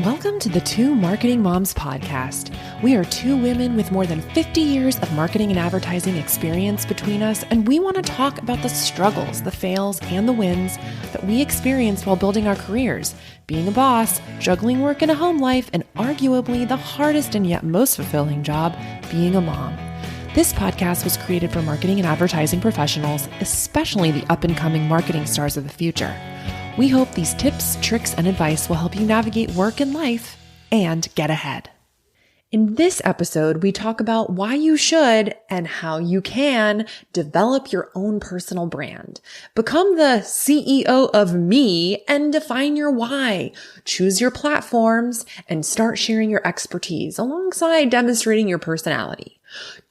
Welcome to the Two Marketing Moms podcast. We are two women with more than 50 years of marketing and advertising experience between us, and we want to talk about the struggles, the fails, and the wins that we experienced while building our careers, being a boss, juggling work and a home life, and arguably the hardest and yet most fulfilling job, being a mom. This podcast was created for marketing and advertising professionals, especially the up-and-coming marketing stars of the future. We hope these tips, tricks, and advice will help you navigate work and life and get ahead. In this episode, we talk about why you should and how you can develop your own personal brand. Become the CEO of me and define your why. Choose your platforms and start sharing your expertise alongside demonstrating your personality.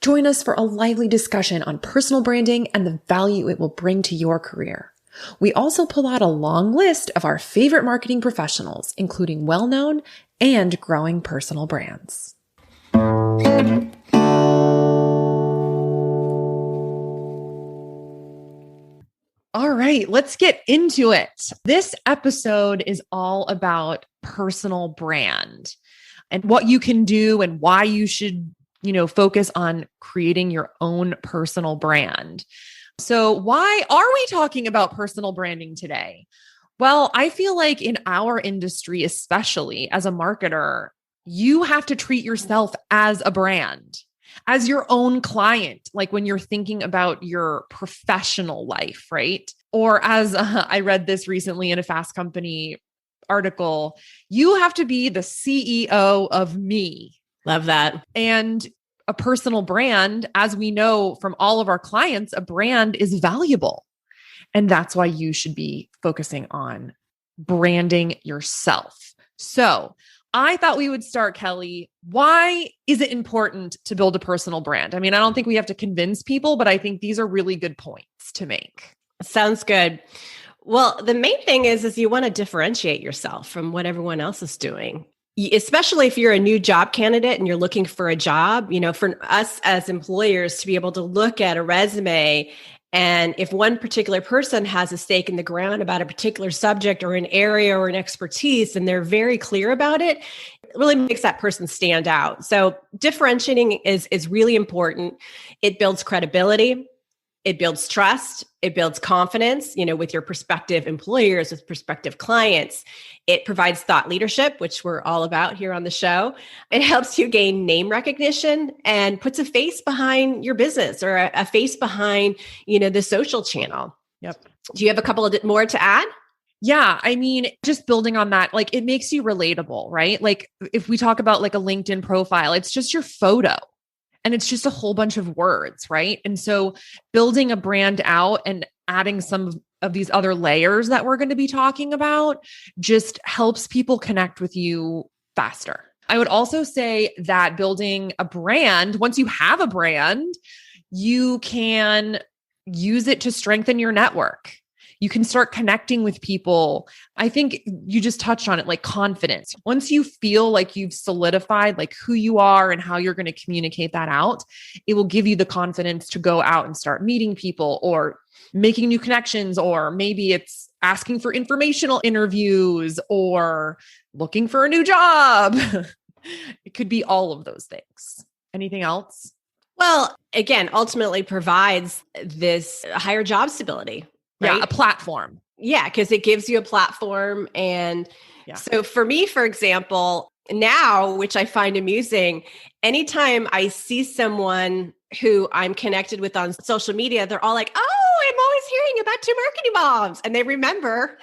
Join us for a lively discussion on personal branding and the value it will bring to your career. We also pull out a long list of our favorite marketing professionals, including well-known and growing personal brands. All right, let's get into it. This episode is all about personal brand and what you can do and why you should, focus on creating your own personal brand. So why are we talking about personal branding today? Well, I feel like in our industry, especially as a marketer, you have to treat yourself as a brand, as your own client, like when you're thinking about your professional life, right? Or as I read this recently in a Fast Company article, you have to be the CEO of me. Love that. And a personal brand, as we know from all of our clients, a brand is valuable. And that's why you should be focusing on branding yourself. So I thought we would start, Kelly. Why is it important to build a personal brand? I mean, I don't think we have to convince people, but I think these are really good points to make. Sounds good. Well, the main thing is you want to differentiate yourself from what everyone else is doing. Especially if you're a new job candidate and you're looking for a job, for us as employers to be able to look at a resume, and if one particular person has a stake in the ground about a particular subject or an area or an expertise, and they're very clear about it, it really makes that person stand out. So differentiating is really important. It builds credibility. It builds trust. It builds confidence, with your prospective employers, with prospective clients. It provides thought leadership, which we're all about here on the show. It helps you gain name recognition and puts a face behind your business or a face behind, the social channel. Yep. Do you have a couple of more to add? Yeah. I mean, just building on that, like it makes you relatable, right? Like if we talk about like a LinkedIn profile, it's just your photo. And it's just a whole bunch of words, right? And so building a brand out and adding some of these other layers that we're going to be talking about just helps people connect with you faster. I would also say that building a brand, once you have a brand, you can use it to strengthen your network. You can start connecting with people. I think you just touched on it, like confidence. Once you feel like you've solidified like who you are and how you're going to communicate that out, it will give you the confidence to go out and start meeting people or making new connections, or maybe it's asking for informational interviews or looking for a new job. It could be all of those things. Anything else? Well, again, ultimately provides this higher job stability. Right? Yeah, a platform. Yeah, because it gives you a platform. And so for me, for example, now, which I find amusing, anytime I see someone who I'm connected with on social media, they're all like, "Oh, I'm always hearing about Two Marketing Moms." And they remember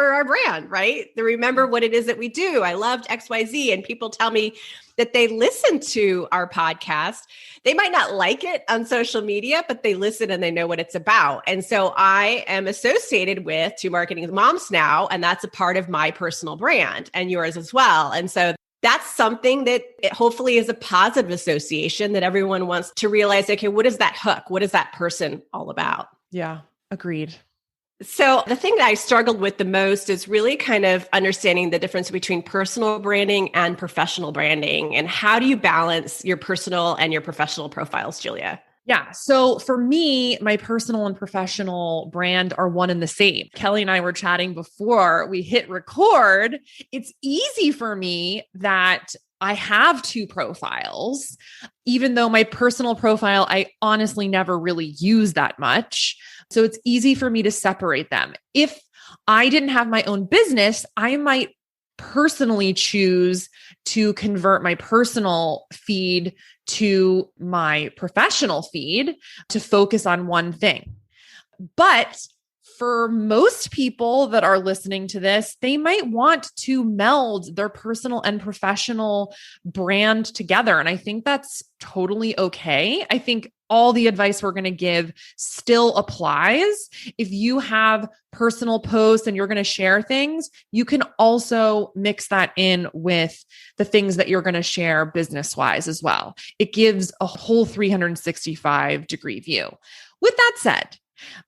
our brand, right? They remember what it is that we do. I loved XYZ. And people tell me that they listen to our podcast. They might not like it on social media, but they listen and they know what it's about. And so I am associated with Two Marketing Moms now, and that's a part of my personal brand and yours as well. And so that's something that it hopefully is a positive association that everyone wants to realize, okay, what is that hook? What is that person all about? Yeah, agreed. So the thing that I struggled with the most is really kind of understanding the difference between personal branding and professional branding. And how do you balance your personal and your professional profiles, Julia? Yeah. So for me, my personal and professional brand are one and the same. Kelly and I were chatting before we hit record. It's easy for me that I have two profiles, even though my personal profile, I honestly never really use that much. So it's easy for me to separate them. If I didn't have my own business, I might personally choose to convert my personal feed to my professional feed to focus on one thing. But for most people that are listening to this, they might want to meld their personal and professional brand together. And I think that's totally okay. I think all the advice we're going to give still applies. If you have personal posts and you're going to share things, you can also mix that in with the things that you're going to share business-wise as well. It gives a whole 365-degree view. With that said,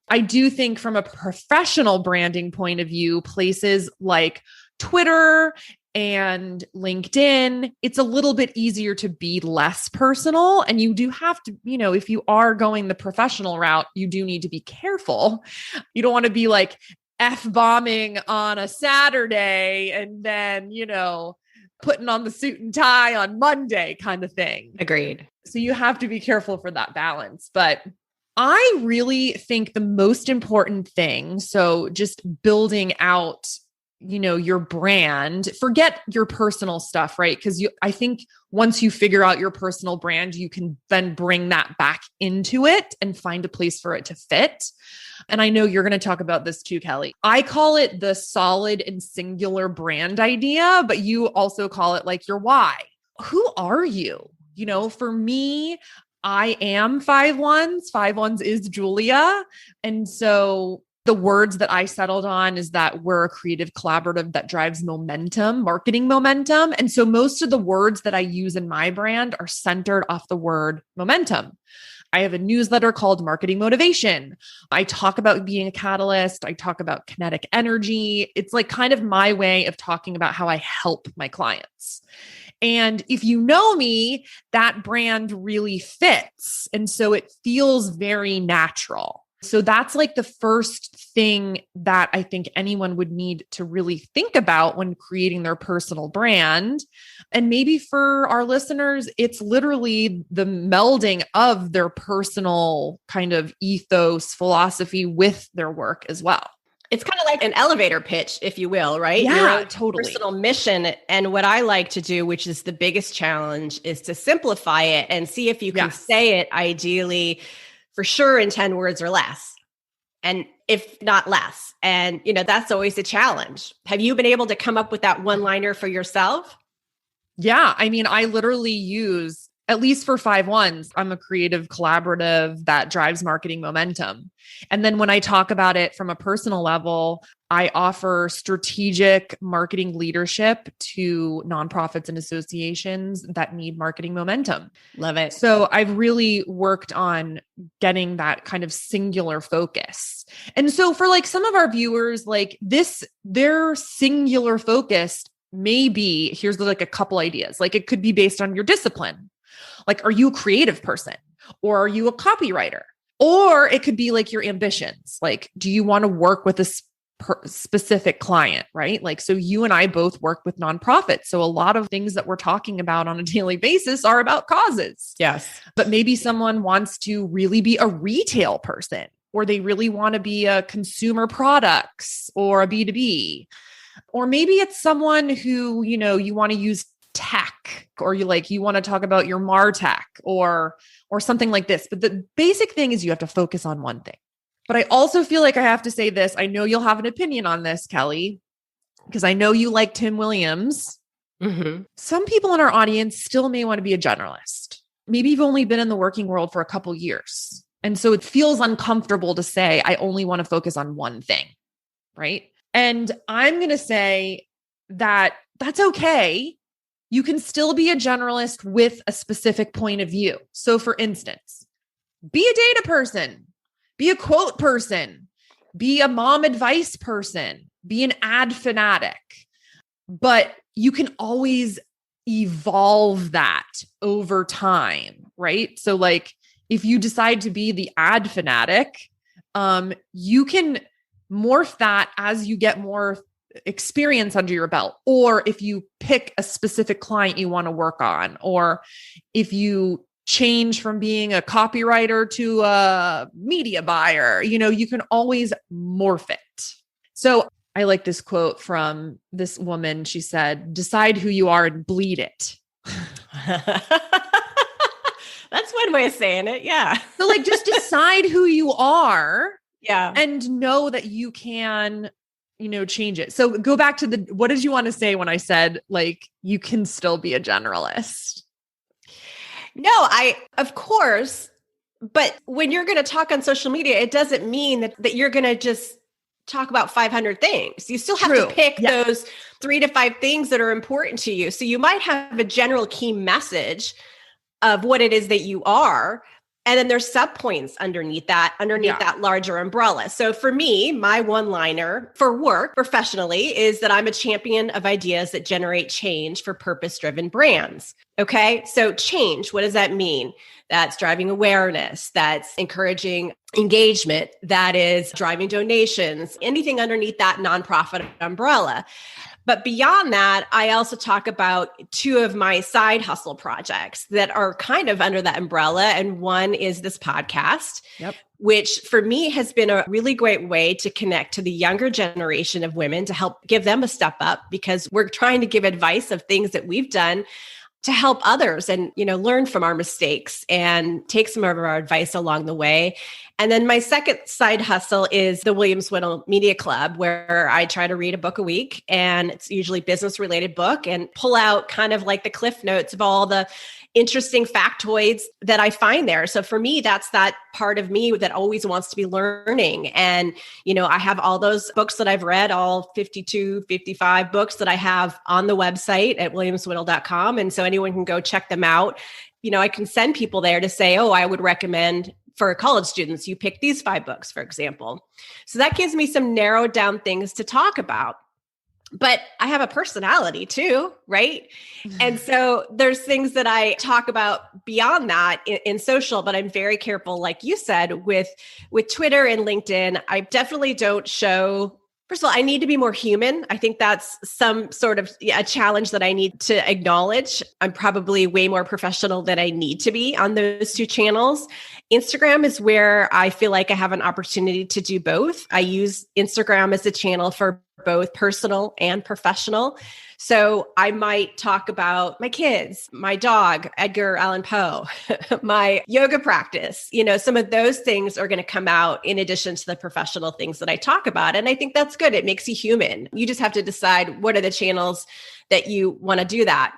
I do think from a professional branding point of view, places like Twitter and LinkedIn, it's a little bit easier to be less personal. And you do have to, if you are going the professional route, you do need to be careful. You don't want to be like F-bombing on a Saturday and then, putting on the suit and tie on Monday kind of thing. Agreed. So you have to be careful for that balance. But I really think the most important thing, so just building out, your brand, forget your personal stuff, right? Because I think once you figure out your personal brand, you can then bring that back into it and find a place for it to fit. And I know you're going to talk about this too, Kelly. I call it the solid and singular brand idea, but you also call it like your why. Who are you? For me, I am 5'1". 5'1" is Julia. And so the words that I settled on is that we're a creative collaborative that drives momentum, marketing momentum. And so most of the words that I use in my brand are centered off the word momentum. I have a newsletter called Marketing Motivation. I talk about being a catalyst. I talk about kinetic energy. It's like kind of my way of talking about how I help my clients. And if you know me, that brand really fits. And so it feels very natural. So that's like the first thing that I think anyone would need to really think about when creating their personal brand. And maybe for our listeners, it's literally the melding of their personal kind of ethos, philosophy with their work as well. It's kind of like an elevator pitch, if you will, right? Yeah, your own totally. Personal mission. And what I like to do, which is the biggest challenge, is to simplify it and see if you can say it ideally for sure in 10 words or less. And if not less. And, that's always a challenge. Have you been able to come up with that one-liner for yourself? Yeah. I mean, I literally use, at least for 5'1", I'm a creative collaborative that drives marketing momentum. And then when I talk about it from a personal level, I offer strategic marketing leadership to nonprofits and associations that need marketing momentum. Love it. So I've really worked on getting that kind of singular focus. And so for like some of our viewers, like their singular focus may be, here's like a couple ideas. Like it could be based on your discipline. Like, are you a creative person or are you a copywriter? Or it could be like your ambitions. Like, do you want to work with a specific client, right? Like, so you and I both work with nonprofits. So a lot of things that we're talking about on a daily basis are about causes. Yes. But maybe someone wants to really be a retail person, or they really want to be a consumer products or a B2B. Or maybe it's someone who, you want to use tech, or you want to talk about your MarTech or something like this. But the basic thing is you have to focus on one thing. But I also feel like I have to say this. I know you'll have an opinion on this, Kelly, because I know you like Tim Williams. Mm-hmm. Some people in our audience still may want to be a generalist. Maybe you've only been in the working world for a couple years. And so it feels uncomfortable to say, I only want to focus on one thing, right? And I'm going to say that that's okay. You can still be a generalist with a specific point of view. So for instance, be a data person, be a quote person, be a mom advice person, be an ad fanatic, but you can always evolve that over time, right? So like if you decide to be the ad fanatic, you can morph that as you get more experience under your belt, or if you pick a specific client you want to work on, or if you change from being a copywriter to a media buyer, you can always morph it. So I like this quote from this woman. She said, "Decide who you are and bleed it." That's one way of saying it. Yeah. So like, just decide who you are. Yeah. And know that you can, change it. So go back to what did you want to say when I said, like, you can still be a generalist? No, of course, but when you're going to talk on social media, it doesn't mean that you're going to just talk about 500 things. You still have to pick those 3 to 5 things that are important to you. So you might have a general key message of what it is that you are. And then there's sub points underneath that larger umbrella. So for me, my one-liner for work professionally is that I'm a champion of ideas that generate change for purpose-driven brands. Okay. So change, what does that mean? That's driving awareness. That's encouraging engagement. That is driving donations, anything underneath that nonprofit umbrella. But beyond that, I also talk about 2 of my side hustle projects that are kind of under that umbrella. And one is this podcast, which for me has been a really great way to connect to the younger generation of women to help give them a step up, because we're trying to give advice of things that we've done to help others and, learn from our mistakes and take some of our advice along the way. And then my second side hustle is the Williams Whittle Media Club, where I try to read a book a week, and it's usually business related book, and pull out kind of like the cliff notes of all the interesting factoids that I find there. So for me, that's that part of me that always wants to be learning. And, I have all those books that I've read, all 52, 55 books that I have on the website at williamswhittle.com. And so anyone can go check them out. I can send people there to say, oh, I would recommend for college students, you pick these 5 books, for example. So that gives me some narrowed down things to talk about. But I have a personality too, right? And so there's things that I talk about beyond that in social, but I'm very careful, like you said, with Twitter and LinkedIn. I definitely don't show. First of all, I need to be more human. I think that's some sort of a challenge that I need to acknowledge. I'm probably way more professional than I need to be on those 2 channels. Instagram is where I feel like I have an opportunity to do both. I use Instagram as a channel for both personal and professional. So I might talk about my kids, my dog, Edgar Allan Poe, my yoga practice. Some of those things are going to come out in addition to the professional things that I talk about. And I think that's good. It makes you human. You just have to decide what are the channels that you want to do that.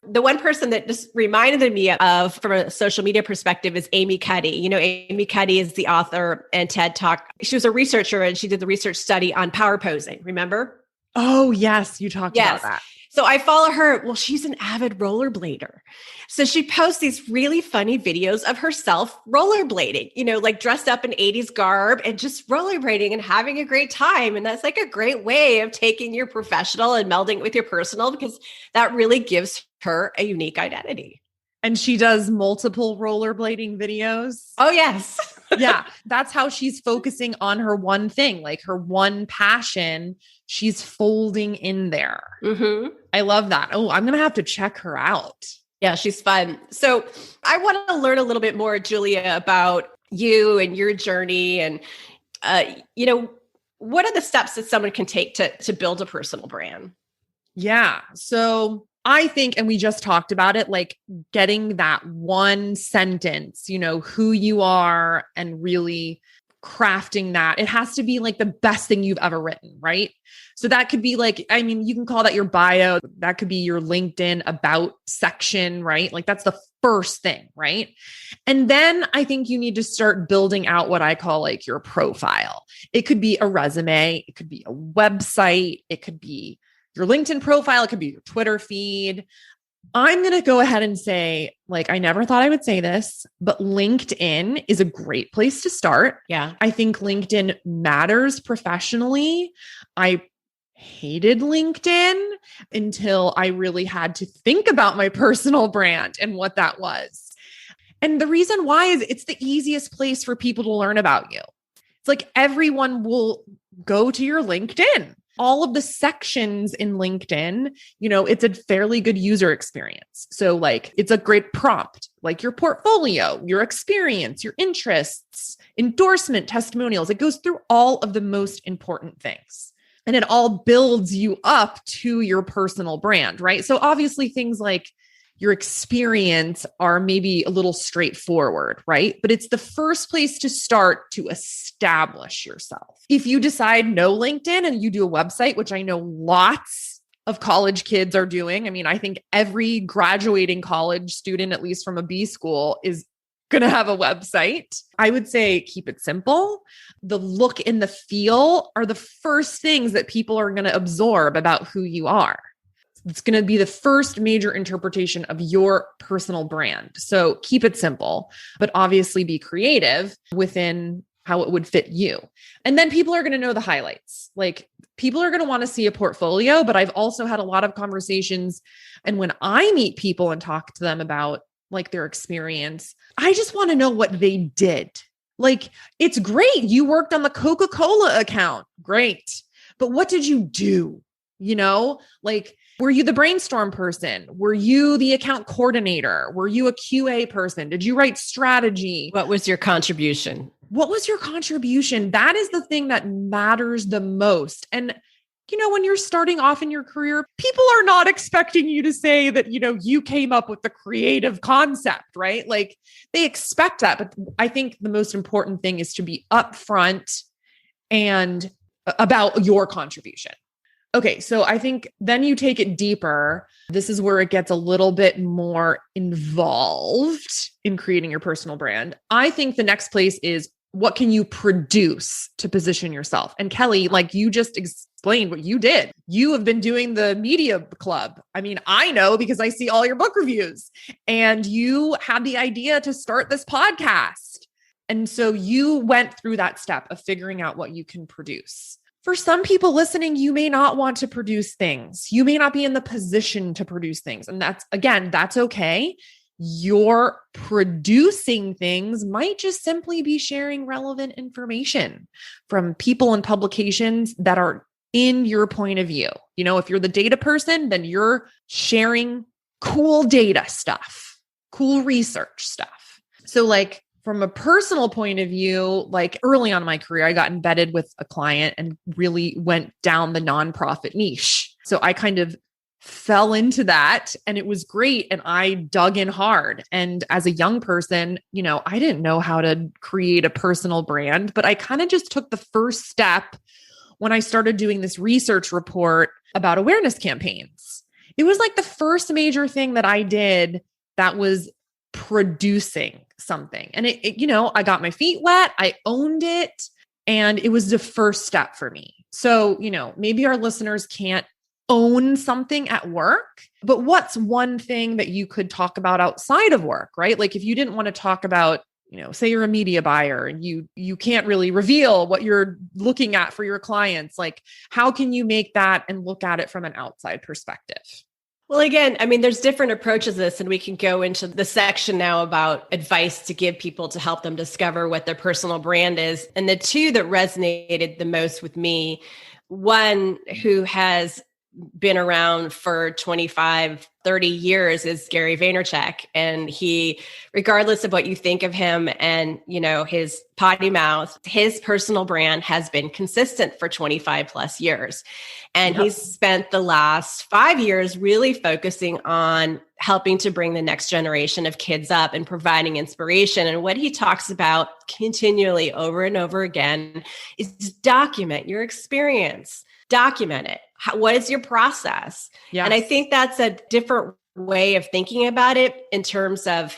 The one person that just reminded me of from a social media perspective is Amy Cuddy. Amy Cuddy is the author and TED Talk. She was a researcher and she did the research study on power posing. Remember? Oh, yes. You talked about that. So I follow her. Well, she's an avid rollerblader. So she posts these really funny videos of herself rollerblading, like dressed up in 80s garb and just rollerblading and having a great time. And that's like a great way of taking your professional and melding it with your personal, because that really gives her a unique identity. And she does multiple rollerblading videos. Oh, yes. Yeah. That's how she's focusing on her one thing, like her one passion. She's folding in there. Mm-hmm. I love that. Oh, I'm going to have to check her out. Yeah, she's fun. So I want to learn a little bit more, Julia, about you and your journey. And, what are the steps that someone can take to build a personal brand? Yeah. So I think, and we just talked about it, like getting that one sentence, who you are, and really crafting that. It has to be like the best thing you've ever written, right? So that could be like, you can call that your bio. That could be your LinkedIn about section, right? Like that's the first thing, right? And then I think you need to start building out what I call like your profile. It could be a resume. It could be a website. It could be your LinkedIn profile. It could be your Twitter feed. I'm going to go ahead and say, like, I never thought I would say this, but LinkedIn is a great place to start. Yeah. I think LinkedIn matters professionally. I hated LinkedIn until I really had to think about my personal brand and what that was. And the reason why is it's the easiest place for people to learn about you. It's like everyone will go to your LinkedIn. All of the sections in LinkedIn, it's a fairly good user experience. So like it's a great prompt, like your portfolio, your experience, your interests, endorsement, testimonials. It goes through all of the most important things. And it all builds you up to your personal brand, right? So obviously things like your experience are maybe a little straightforward, right? But it's the first place to start to establish yourself. If you decide no LinkedIn and you do a website, which I know lots of college kids are doing. I mean, I think every graduating college student, at least from a B school, is going to have a website. I would say keep it simple. The look and the feel are the first things that people are going to absorb about who you are. It's going to be the first major interpretation of your personal brand. So keep it simple, but obviously be creative within how it would fit you. And then people are going to know the highlights. Like people are going to want to see a portfolio, but I've also had a lot of conversations. And when I meet people and talk to them about like their experience, I just want to know what they did. Like, it's great. You worked on the Coca-Cola account. Great. But what did you do? Like, were you the brainstorm person? Were you the account coordinator? Were you a QA person? Did you write strategy? What was your contribution? What was your contribution? That is the thing that matters the most. And, when you're starting off in your career, people are not expecting you to say that, you came up with the creative concept, right? Like they expect that. But I think the most important thing is to be upfront and about your contribution. Okay, so I think then you take it deeper. This is where it gets a little bit more involved in creating your personal brand. I think the next place is what can you produce to position yourself? And Kelly, like you just explained what you did. You have been doing the media club. I mean, I know because I see all your book reviews and you had the idea to start this podcast. And so you went through that step of figuring out what you can produce. For some people listening, you may not want to produce things. You may not be in the position to produce things. And that's okay. Your producing things might just simply be sharing relevant information from people and publications that are in your point of view. If you're the data person, then you're sharing cool data stuff, cool research stuff. So like, from a personal point of view, like early on in my career, I got embedded with a client and really went down the nonprofit niche. So I kind of fell into that and it was great. And I dug in hard. And as a young person, I didn't know how to create a personal brand, but I kind of just took the first step when I started doing this research report about awareness campaigns. It was like the first major thing that I did that was producing something. And I got my feet wet, I owned it, and it was the first step for me. So, maybe our listeners can't own something at work, but what's one thing that you could talk about outside of work, right? Like if you didn't want to talk about, say you're a media buyer and you can't really reveal what you're looking at for your clients, like how can you make that and look at it from an outside perspective? Well, again, I mean, there's different approaches to this, and we can go into the section now about advice to give people to help them discover what their personal brand is. And the two that resonated the most with me, one who has been around for 25, 30 years is Gary Vaynerchuk. And he, regardless of what you think of him and, his potty mouth, his personal brand has been consistent for 25 plus years. And he's spent the last 5 years really focusing on helping to bring the next generation of kids up and providing inspiration. And what he talks about continually over and over again is document your experience, document it. What is your process? Yes. And I think that's a different way of thinking about it in terms of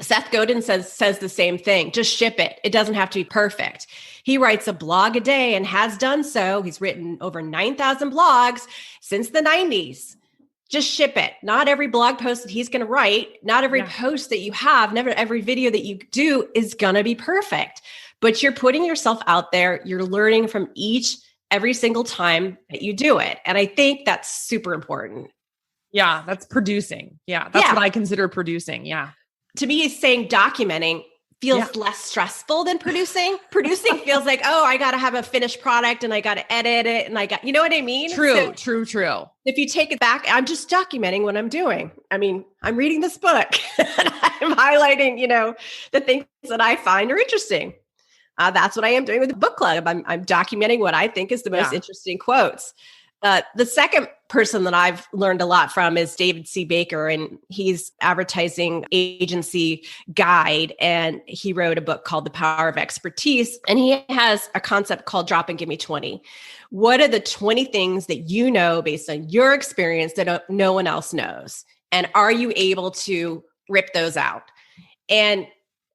Seth Godin says the same thing. Just ship it. It doesn't have to be perfect. He writes a blog a day and has done so. He's written over 9,000 blogs since the 90s. Just ship it. Not every blog post that he's going to write, not every post that you have, never every video that you do is going to be perfect. But you're putting yourself out there. You're learning from every single time that you do it. And I think that's super important. Yeah, that's producing. Yeah, that's what I consider producing. Yeah. to me, saying documenting feels less stressful than producing. Producing feels like, oh, I got to have a finished product and I got to edit it. And you know what I mean? True. If you take it back, I'm just documenting what I'm doing. I mean, I'm reading this book and I'm highlighting, the things that I find are interesting. That's what I am doing with the book club. I'm documenting what I think is the most interesting quotes. The second person that I've learned a lot from is David C. Baker, and he's advertising agency guide. And he wrote a book called The Power of Expertise. And he has a concept called Drop and Give Me 20. What are the 20 things that you know based on your experience that no one else knows? And are you able to rip those out? And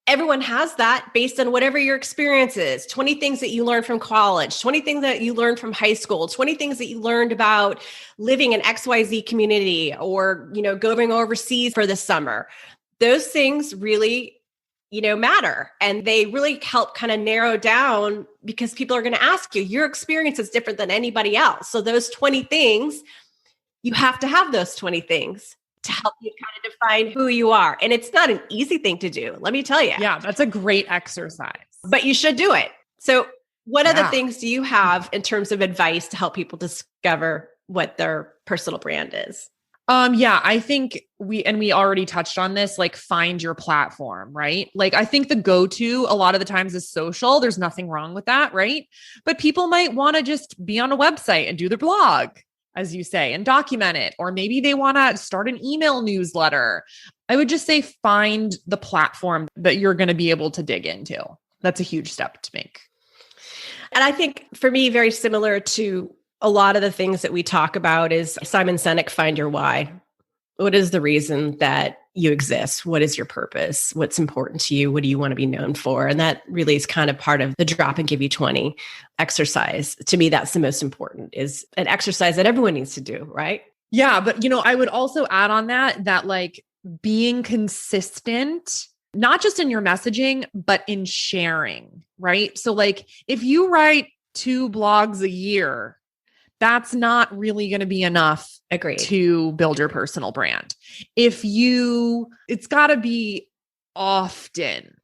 everyone has that based on whatever your experience is. 20 things that you learned from college, 20 things that you learned from high school, 20 things that you learned about living in XYZ community or, going overseas for the summer. Those things really, matter. And they really help kind of narrow down because people are going to ask you, your experience is different than anybody else. So those 20 things, you have to have those 20 things to help you kind of define who you are. And it's not an easy thing to do, let me tell you. Yeah, that's a great exercise. But you should do it. So what other things do you have in terms of advice to help people discover what their personal brand is? I think we already touched on this, like find your platform, right? Like I think the go-to a lot of the times is social. There's nothing wrong with that, right? But people might want to just be on a website and do their blog, as you say, and document it. Or maybe they want to start an email newsletter. I would just say find the platform that you're going to be able to dig into. That's a huge step to make. And I think for me, very similar to a lot of the things that we talk about is Simon Sinek, find your why. What is the reason that you exist? What is your purpose? What's important to you? What do you want to be known for? And that really is kind of part of the Drop and Give You 20 exercise. To me, that's the most important, is an exercise that everyone needs to do, right? Yeah. But, I would also add on that like being consistent, not just in your messaging, but in sharing, right? So like if you write 2 blogs a year, that's not really going to be enough to build your personal brand. It's got to be often.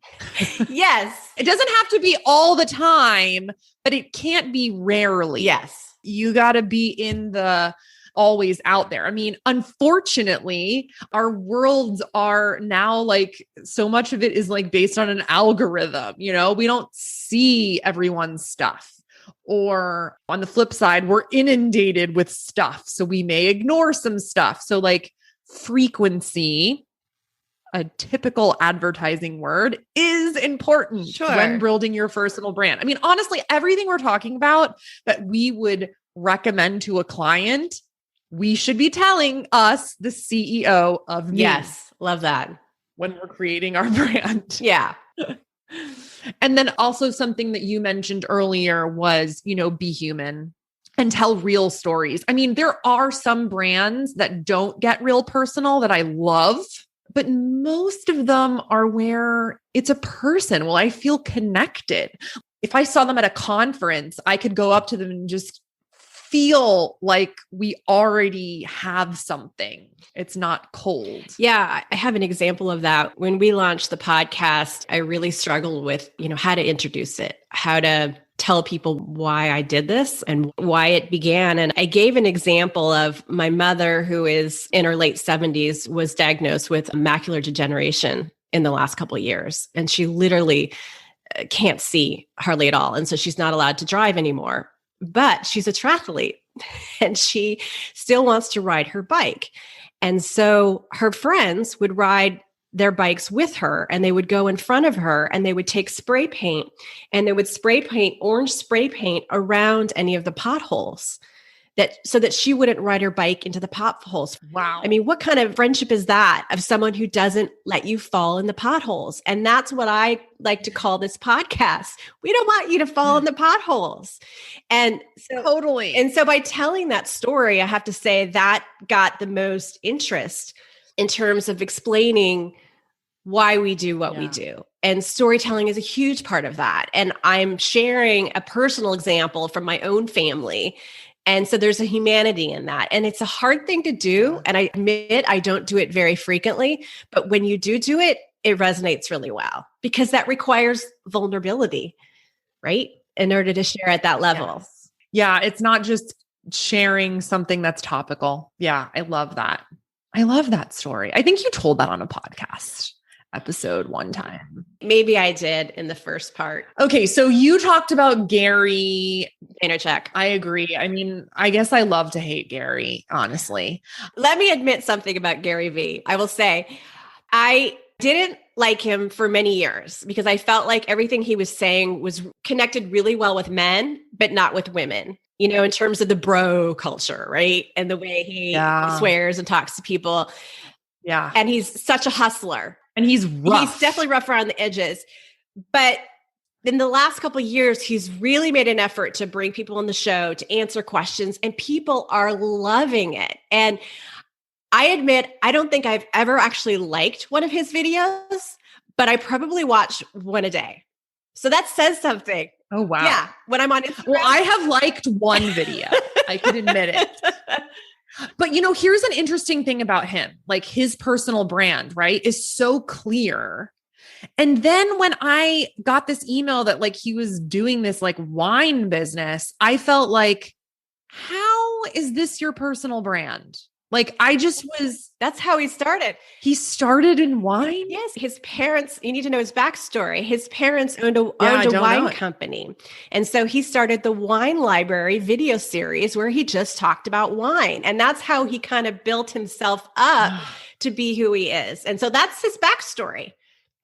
Yes. It doesn't have to be all the time, but it can't be rarely. Yes. You got to be always out there. I mean, unfortunately, our worlds are now like so much of it is like based on an algorithm. We don't see everyone's stuff. Or on the flip side, we're inundated with stuff. So we may ignore some stuff. So like frequency, a typical advertising word, is important when building your personal brand. I mean, honestly, everything we're talking about that we would recommend to a client, we should be telling us, the CEO of me. Yes. Love that. When we're creating our brand. Yeah. And then also something that you mentioned earlier was, be human and tell real stories. I mean, there are some brands that don't get real personal that I love, but most of them are where it's a person. Well, I feel connected. If I saw them at a conference, I could go up to them and just feel like we already have something. It's not cold. Yeah, I have an example of that. When we launched the podcast, I really struggled with, how to introduce it, how to tell people why I did this and why it began. And I gave an example of my mother, who is in her late 70s, was diagnosed with macular degeneration in the last couple of years. And she literally can't see hardly at all. And so she's not allowed to drive anymore. But she's a triathlete and she still wants to ride her bike. And so her friends would ride their bikes with her and they would go in front of her and they would take spray paint and they would spray paint, orange spray paint around any of the potholes so that she wouldn't ride her bike into the potholes. Wow. I mean, what kind of friendship is that of someone who doesn't let you fall in the potholes? And that's what I like to call this podcast. We don't want you to fall in the potholes. And so totally. And so by telling that story, I have to say that got the most interest in terms of explaining why we do what we do. And storytelling is a huge part of that. And I'm sharing a personal example from my own family. And so there's a humanity in that. And it's a hard thing to do. And I admit I don't do it very frequently. But when you do it, it resonates really well because that requires vulnerability, right? In order to share at that level. Yes. Yeah. It's not just sharing something that's topical. Yeah. I love that. I love that story. I think you told that on a podcast episode one time. Maybe I did in the first part. Okay. So you talked about Gary Vaynerchuk. I agree. I mean, I guess I love to hate Gary, honestly. Let me admit something about Gary Vee. I will say I didn't like him for many years because I felt like everything he was saying was connected really well with men, but not with women, you know, in terms of the bro culture, right? And the way he swears and talks to people. Yeah. And he's such a hustler. And he's rough. He's definitely rough around the edges. But in the last couple of years, he's really made an effort to bring people on the show to answer questions, and people are loving it. And I admit, I don't think I've ever actually liked one of his videos, but I probably watch one a day. So that says something. Oh, wow. Yeah. When I'm on Instagram. Well, I have liked one video. I can admit it. But, you know, here's an interesting thing about him. Like his personal brand, right, is so clear. And then when I got this email that like he was doing this like wine business, I felt like, how is this your personal brand? Like I just was. That's how he started. He started in wine? Yes. His parents, you need to know his backstory. His parents owned a wine company. And so he started the Wine Library video series where he just talked about wine. And that's how he kind of built himself up to be who he is. And so that's his backstory.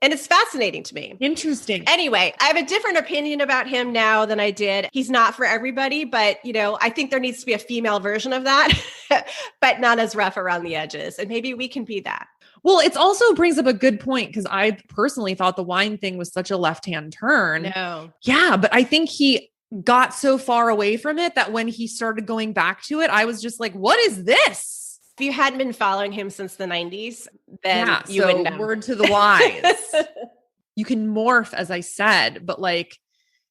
And it's fascinating to me. Interesting. Anyway, I have a different opinion about him now than I did. He's not for everybody, but you know, I think there needs to be a female version of that, but not as rough around the edges. And maybe we can be that. Well, it also brings up a good point because I personally thought the wine thing was such a left-hand turn. No. Yeah, but I think he got so far away from it that when he started going back to it, I was just like, what is this? If you hadn't been following him since the 90s, then you wouldn't know. Word to the wise. You can morph, as I said, but like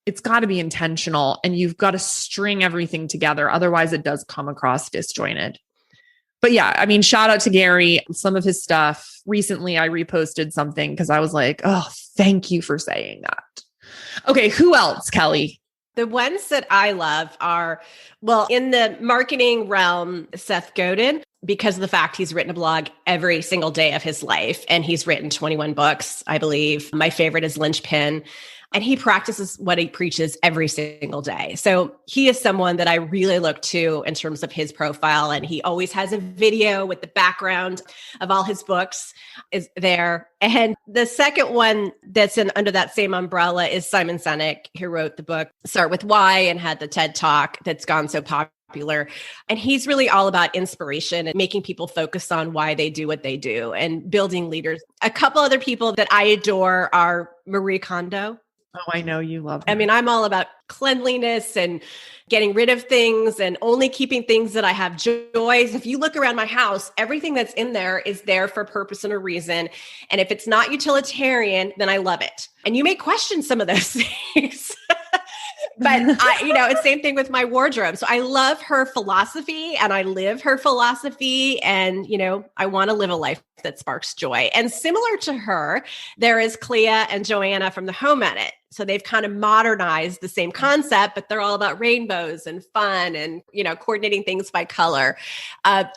it's got to be intentional and you've got to string everything together. Otherwise, it does come across disjointed. But yeah, I mean, shout out to Gary. Some of his stuff. Recently, I reposted something because I was like, oh, thank you for saying that. Okay, who else, Kelly? The ones that I love are, well, in the marketing realm, Seth Godin, because of the fact he's written a blog every single day of his life. And he's written 21 books, I believe. My favorite is Linchpin. And he practices what he preaches every single day. So he is someone that I really look to in terms of his profile. And he always has a video with the background of all his books is there. And the second one that's under that same umbrella is Simon Sinek, who wrote the book Start With Why and had the TED Talk that's gone so popular. And he's really all about inspiration and making people focus on why they do what they do and building leaders. A couple other people that I adore are Marie Kondo. Oh, I know you love her. I mean, I'm all about cleanliness and getting rid of things and only keeping things that I have joys. If you look around my house, everything that's in there is there for a purpose and a reason. And if it's not utilitarian, then I love it. And you may question some of those things. But it's same thing with my wardrobe. So I love her philosophy and I live her philosophy. And, I want to live a life that sparks joy. And similar to her, there is Clea and Joanna from The Home Edit. So they've kind of modernized the same concept, but they're all about rainbows and fun and, coordinating things by color.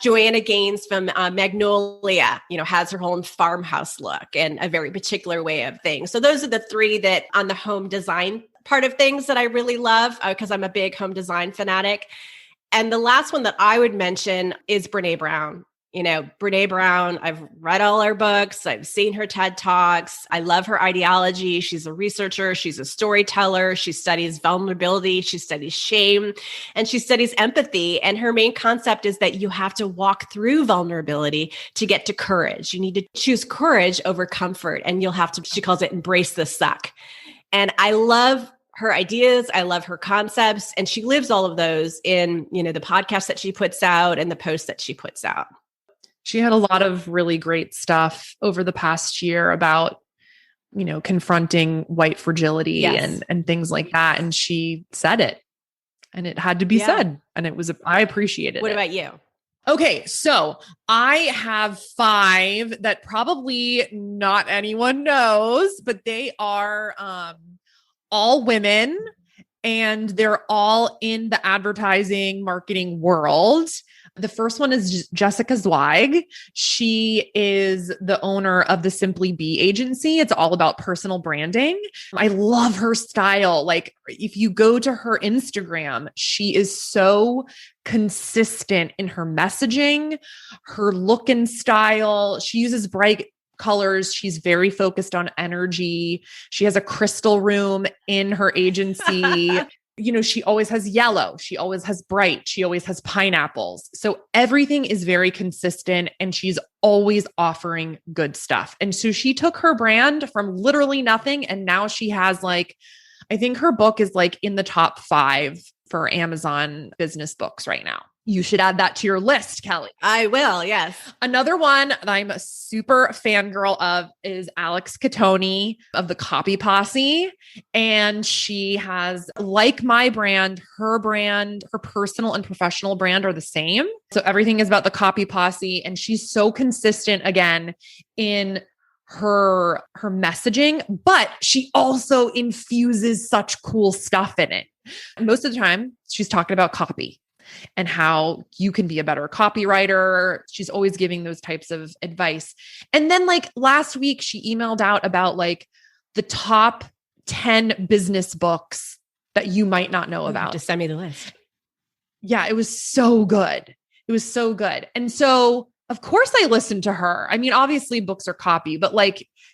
Joanna Gaines from Magnolia, has her own farmhouse look and a very particular way of things. So those are the three that on the home design part of things that I really love because I'm a big home design fanatic. And the last one that I would mention is Brene Brown. Brene Brown, I've read all her books. I've seen her TED Talks. I love her ideology. She's a researcher. She's a storyteller. She studies vulnerability. She studies shame and she studies empathy. And her main concept is that you have to walk through vulnerability to get to courage. You need to choose courage over comfort. And you'll have to, she calls it embrace the suck. And I love her ideas. I love her concepts. And she lives all of those in, the podcasts that she puts out and the posts that she puts out. She had a lot of really great stuff over the past year about, confronting white fragility and things like that. And she said it and it had to be said. And I appreciated it. What about you? Okay, so I have 5 that probably not anyone knows, but they are all women and they're all in the advertising marketing world. The first one is Jessica Zweig. She is the owner of the Simply Be agency. It's all about personal branding. I love her style. Like if you go to her Instagram, she is so consistent in her messaging, her look and style. She uses bright colors. She's very focused on energy. She has a crystal room in her agency. She always has yellow. She always has bright. She always has pineapples. So everything is very consistent and she's always offering good stuff. And so she took her brand from literally nothing. And now she has I think her book is in the top 5 for Amazon business books right now. You should add that to your list, Kelly. I will, yes. Another one that I'm a super fangirl of is Alex Catoni of the Copy Posse. And she has, like my brand, her personal and professional brand are the same. So everything is about the Copy Posse. And she's so consistent again in her messaging, but she also infuses such cool stuff in it. And most of the time, she's talking about copy and how you can be a better copywriter. She's always giving those types of advice. And then last week, she emailed out about the top 10 business books that you might not know about. Just send me the list. Yeah, it was so good. It was so good. And so, of course, I listened to her. I mean, obviously books are copy, but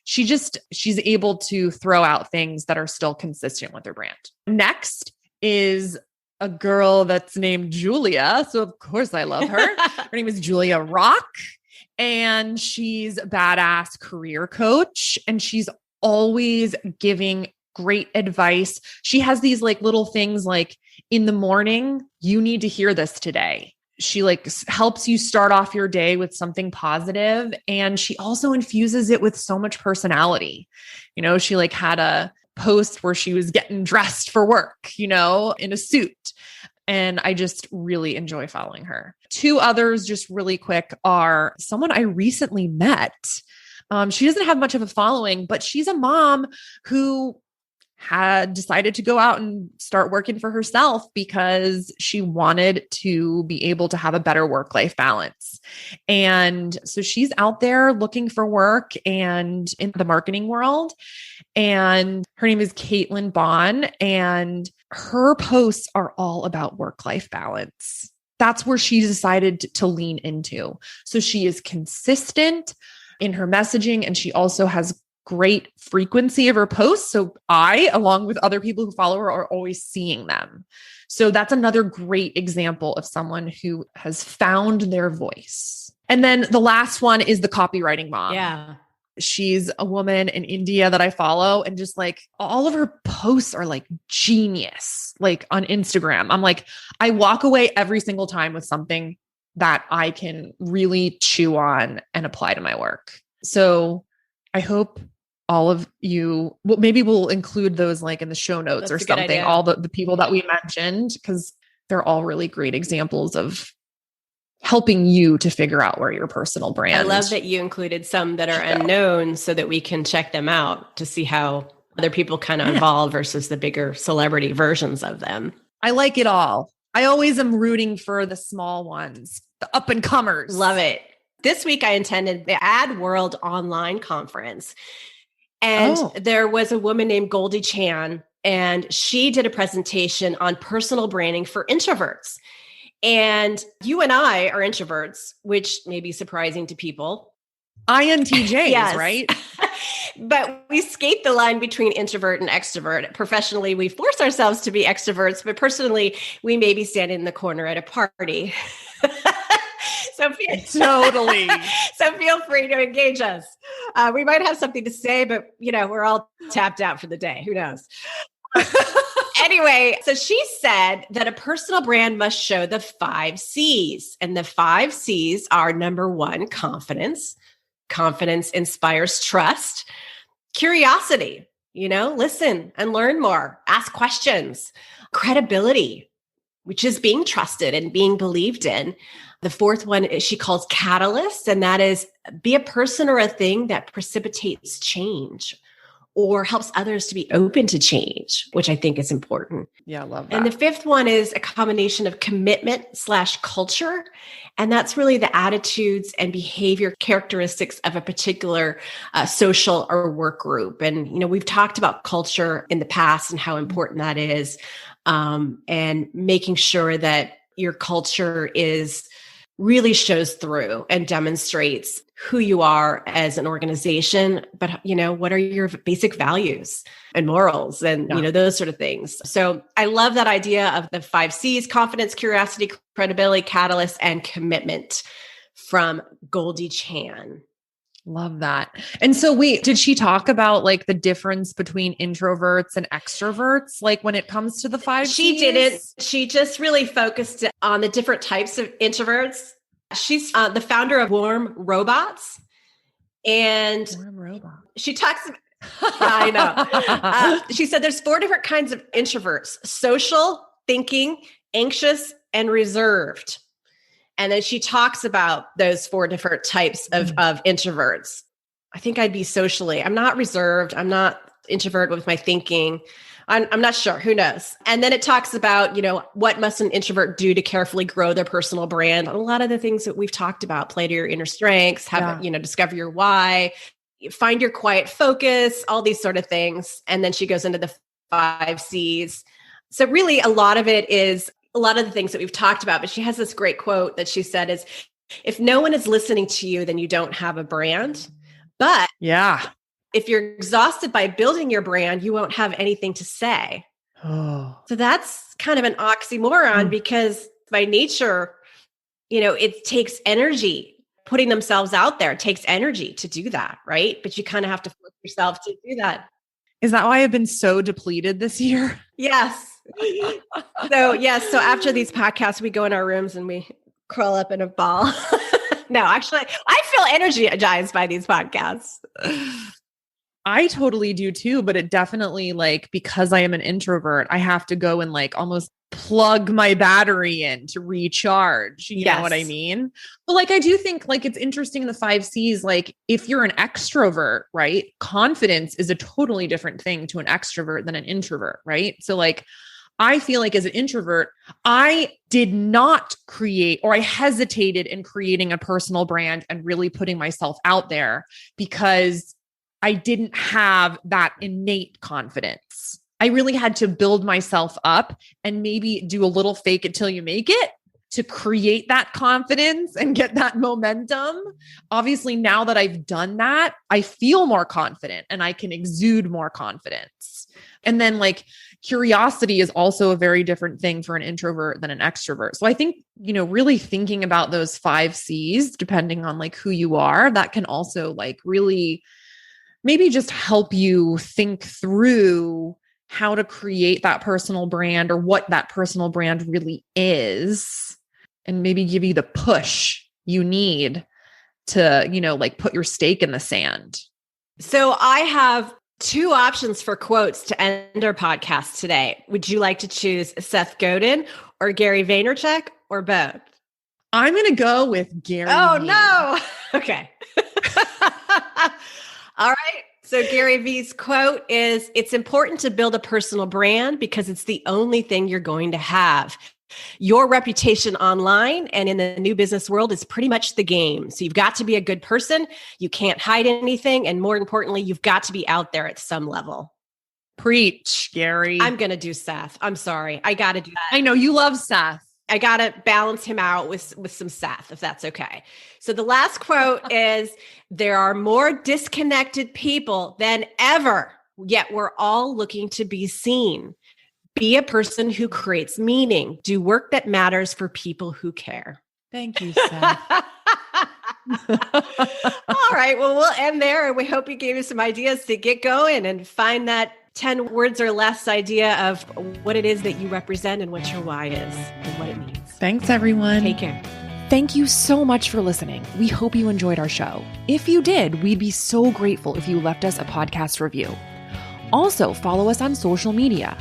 she's able to throw out things that are still consistent with her brand. Next is a girl that's named Julia. So of course I love her. Her name is Julia Rock and she's a badass career coach and she's always giving great advice. She has these little things in the morning, you need to hear this today. She helps you start off your day with something positive. And she also infuses it with so much personality. She had a post where she was getting dressed for work, in a suit. And I just really enjoy following her. 2 others, just really quick, are someone I recently met. She doesn't have much of a following, but she's a mom who had decided to go out and start working for herself because she wanted to be able to have a better work-life balance. And so she's out there looking for work and in the marketing world. And her name is Caitlin Bond, and her posts are all about work-life balance. That's where she decided to lean into. So she is consistent in her messaging, and she also has great frequency of her posts. So I, along with other people who follow her, are always seeing them. So that's another great example of someone who has found their voice. And then the last one is the copywriting mom. Yeah. She's a woman in India that I follow, and just all of her posts are genius. On Instagram, I'm I walk away every single time with something that I can really chew on and apply to my work. So I hope all of you, maybe we'll include those in the show notes or something, all the people that we mentioned, because they're all really great examples of helping you to figure out where your personal brand. I love that you included some that are unknown so that we can check them out to see how other people kind of evolve versus the bigger celebrity versions of them. I like it all. I always am rooting for the small ones, the up and comers. Love it. This week I attended the Ad World online conference. And there was a woman named Goldie Chan, and she did a presentation on personal branding for introverts. And you and I are introverts, which may be surprising to people. INTJs, yes. Right? But we skate the line between introvert and extrovert. Professionally, we force ourselves to be extroverts, but personally, we may be standing in the corner at a party. Totally. So feel free to engage us. We might have something to say, but we're all tapped out for the day. Who knows? Anyway, so she said that a personal brand must show the 5 C's. And the 5 C's are: number 1, confidence. Confidence inspires trust. Curiosity, listen and learn more. Ask questions. Credibility. which is being trusted and being believed in. The fourth one is she calls catalyst, and that is be a person or a thing that precipitates change or helps others to be open to change, which I think is important. Yeah, I love that. And the fifth one is a combination of commitment/culture. And that's really the attitudes and behavior characteristics of a particular social or work group. And, we've talked about culture in the past and how important that is, and making sure that your culture really shows through and demonstrates who you are as an organization, but what are your basic values and morals and, those sort of things. So I love that idea of the 5 C's: confidence, curiosity, credibility, catalyst, and commitment, from Goldie Chan. Love that. And so did she talk about like the difference between introverts and extroverts? Like when it comes to the 5 C's? She didn't. She just really focused on the different types of introverts. She's the founder of Warm Robots. And she talks about, I know. She said there's 4 different kinds of introverts: social, thinking, anxious, and reserved. And then she talks about those 4 different types of introverts. I think I'd be socially. I'm not reserved. I'm not introvert with my thinking. I'm not sure. Who knows? And then it talks about, what must an introvert do to carefully grow their personal brand? A lot of the things that we've talked about: play to your inner strengths, discover your why, find your quiet focus, all these sort of things. And then she goes into the 5 C's. So really a lot of it is a lot of the things that we've talked about, but she has this great quote that she said is, if no one is listening to you, then you don't have a brand. But if you're exhausted by building your brand, you won't have anything to say. So that's kind of an oxymoron because by nature, it takes energy. Putting themselves out there takes energy to do that, right? But you kind of have to force yourself to do that. Is that why I've been so depleted this year? Yes. So after these podcasts, we go in our rooms and we curl up in a ball. No, actually, I feel energized by these podcasts. I totally do too, but it definitely, like, because I am an introvert, I have to go and like almost plug my battery in to recharge. You know what I mean? But like, I do think like it's interesting in the 5 C's, like if you're an extrovert, right? Confidence is a totally different thing to an extrovert than an introvert, right? So like, I feel like as an introvert, I did not create, or I hesitated in creating a personal brand and really putting myself out there because I didn't have that innate confidence. I really had to build myself up and maybe do a little fake it till you make it to create that confidence and get that momentum. Obviously, now that I've done that, I feel more confident and I can exude more confidence. And then like curiosity is also a very different thing for an introvert than an extrovert. So I think, really thinking about those 5 C's, depending on like who you are, that can also like really maybe just help you think through how to create that personal brand or what that personal brand really is, and maybe give you the push you need to, like put your stake in the sand. So I have 2 options for quotes to end our podcast today. Would you like to choose Seth Godin or Gary Vaynerchuk or both? I'm going to go with Gary. Oh, no. Okay. All right. So Gary V's quote is, "It's important to build a personal brand because it's the only thing you're going to have. Your reputation online and in the new business world is pretty much the game. So you've got to be a good person. You can't hide anything. And more importantly, you've got to be out there at some level." Preach, Gary. I'm going to do Seth. I'm sorry. I got to do that. I know you love Seth. I got to balance him out with some Seth, if that's okay. So the last quote is, "There are more disconnected people than ever, yet we're all looking to be seen. Be a person who creates meaning. Do work that matters for people who care." Thank you, Seth. All right. Well, we'll end there. And we hope we gave you some ideas to get going and find that 10 words or less idea of what it is that you represent and what your why is and what it means. Thanks, everyone. Take care. Thank you so much for listening. We hope you enjoyed our show. If you did, we'd be so grateful if you left us a podcast review. Also, follow us on social media.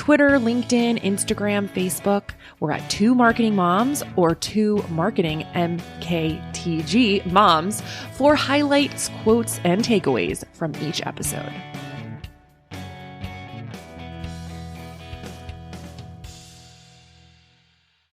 Twitter, LinkedIn, Instagram, Facebook. We're at 2 Marketing Moms or 2 Marketing MKTG Moms for highlights, quotes, and takeaways from each episode.